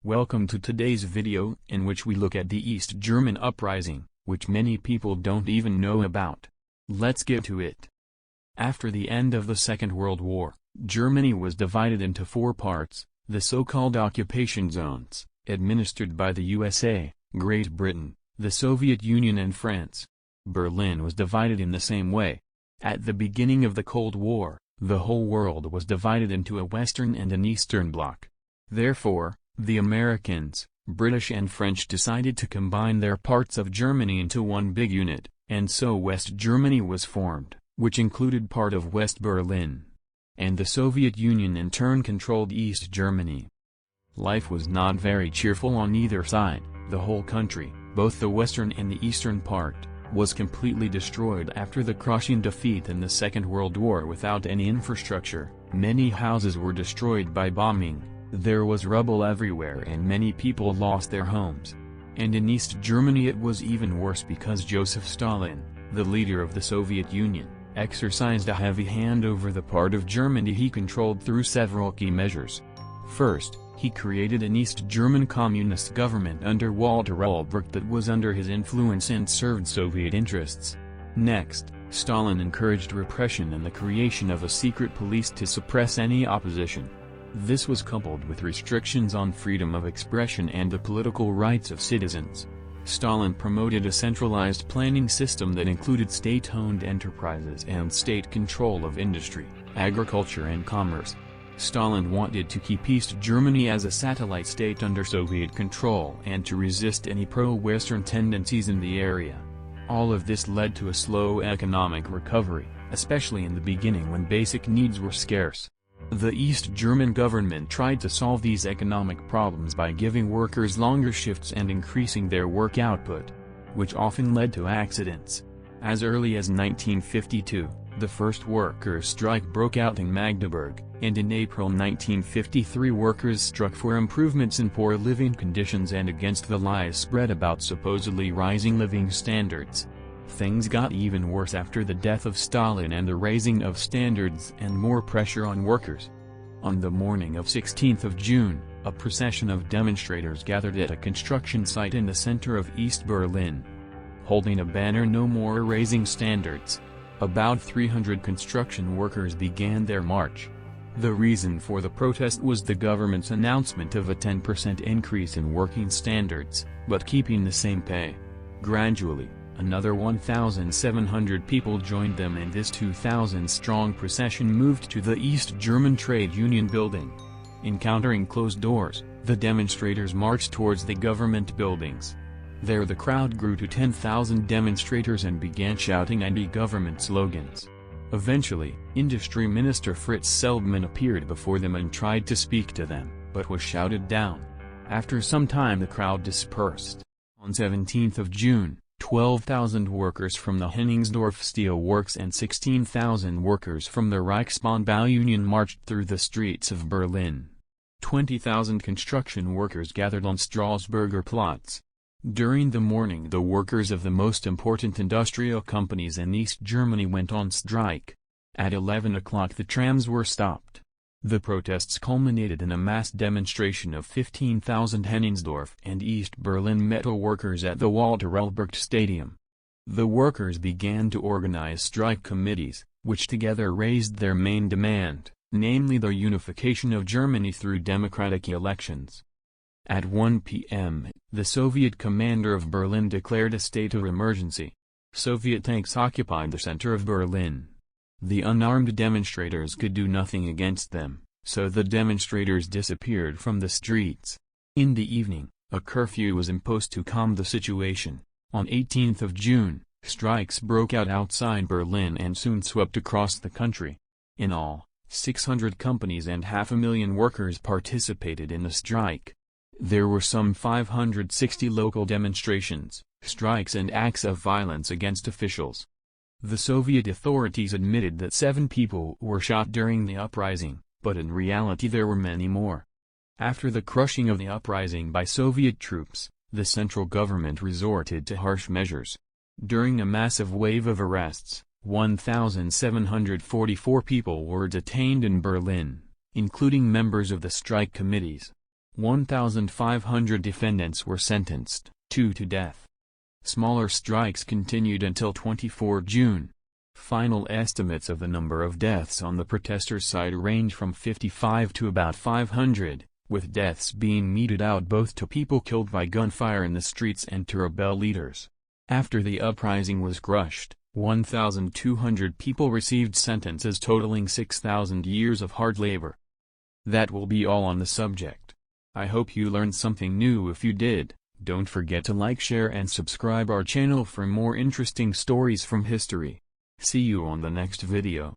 Welcome to today's video in which we look at the East German Uprising, which many people don't even know about. Let's get to it. After the end of the Second World War, Germany was divided into four parts, the so-called occupation zones, administered by the USA, Great Britain, the Soviet Union and France. Berlin was divided in the same way. At the beginning of the Cold War, the whole world was divided into a Western and an Eastern bloc. Therefore, the Americans, British and French decided to combine their parts of Germany into one big unit, and so West Germany was formed, which included part of West Berlin. And the Soviet Union in turn controlled East Germany. Life was not very cheerful on either side. The whole country, both the western and the eastern part, was completely destroyed after the crushing defeat in the Second World War without any infrastructure. Many houses were destroyed by bombing. There was rubble everywhere and many people lost their homes. And in East Germany it was even worse because Joseph Stalin, the leader of the Soviet Union, exercised a heavy hand over the part of Germany he controlled through several key measures. First, he created an East German communist government under Walter Ulbricht that was under his influence and served Soviet interests. Next, Stalin encouraged repression and the creation of a secret police to suppress any opposition. This was coupled with restrictions on freedom of expression and the political rights of citizens. Stalin promoted a centralized planning system that included state-owned enterprises and state control of industry, agriculture and commerce. Stalin wanted to keep East Germany as a satellite state under Soviet control and to resist any pro-Western tendencies in the area. All of this led to a slow economic recovery, especially in the beginning when basic needs were scarce. The East German government tried to solve these economic problems by giving workers longer shifts and increasing their work output, which often led to accidents. As early as 1952, the first workers' strike broke out in Magdeburg, and in April 1953 workers struck for improvements in poor living conditions and against the lies spread about supposedly rising living standards. Things got even worse after the death of Stalin and the raising of standards and more pressure on workers. On the morning of 16th of June, a procession of demonstrators gathered at a construction site in the center of East Berlin, holding a banner "No More Raising Standards." About 300 construction workers began their march. The reason for the protest was the government's announcement of a 10% increase in working standards, but keeping the same pay. Gradually, another 1,700 people joined them and this 2,000-strong procession moved to the East German Trade Union building. Encountering closed doors, the demonstrators marched towards the government buildings. There the crowd grew to 10,000 demonstrators and began shouting anti-government slogans. Eventually, Industry Minister Fritz Selbmann appeared before them and tried to speak to them, but was shouted down. After some time the crowd dispersed. On 17th of June, 12,000 workers from the Henningsdorf Steel Works and 16,000 workers from the Reichsbahnbau Union marched through the streets of Berlin. 20,000 construction workers gathered on Strasburger Platz. During the morning the workers of the most important industrial companies in East Germany went on strike. At 11 o'clock the trams were stopped. The protests culminated in a mass demonstration of 15,000 Henningsdorf and East Berlin metal workers at the Walter Ulbricht Stadium. The workers began to organize strike committees, which together raised their main demand, namely the unification of Germany through democratic elections. At 1 p.m., the Soviet commander of Berlin declared a state of emergency. Soviet tanks occupied the center of Berlin. The unarmed demonstrators could do nothing against them, so the demonstrators disappeared from the streets. In the evening, a curfew was imposed to calm the situation. On 18th of June, strikes broke out outside Berlin and soon swept across the country. In all, 600 companies and 500,000 workers participated in the strike. There were some 560 local demonstrations, strikes and acts of violence against officials. The Soviet authorities admitted that 7 people were shot during the uprising, but in reality there were many more. After the crushing of the uprising by Soviet troops, the central government resorted to harsh measures. During a massive wave of arrests, 1,744 people were detained in Berlin, including members of the strike committees. 1,500 defendants were sentenced, 2 to death. Smaller strikes continued until 24 June. Final estimates of the number of deaths on the protesters' side range from 55 to about 500, with deaths being meted out both to people killed by gunfire in the streets and to rebel leaders. After the uprising was crushed, 1,200 people received sentences totaling 6,000 years of hard labor. That will be all on the subject. I hope you learned something new. If you did, don't forget to like, share and subscribe our channel for more interesting stories from history. See you on the next video.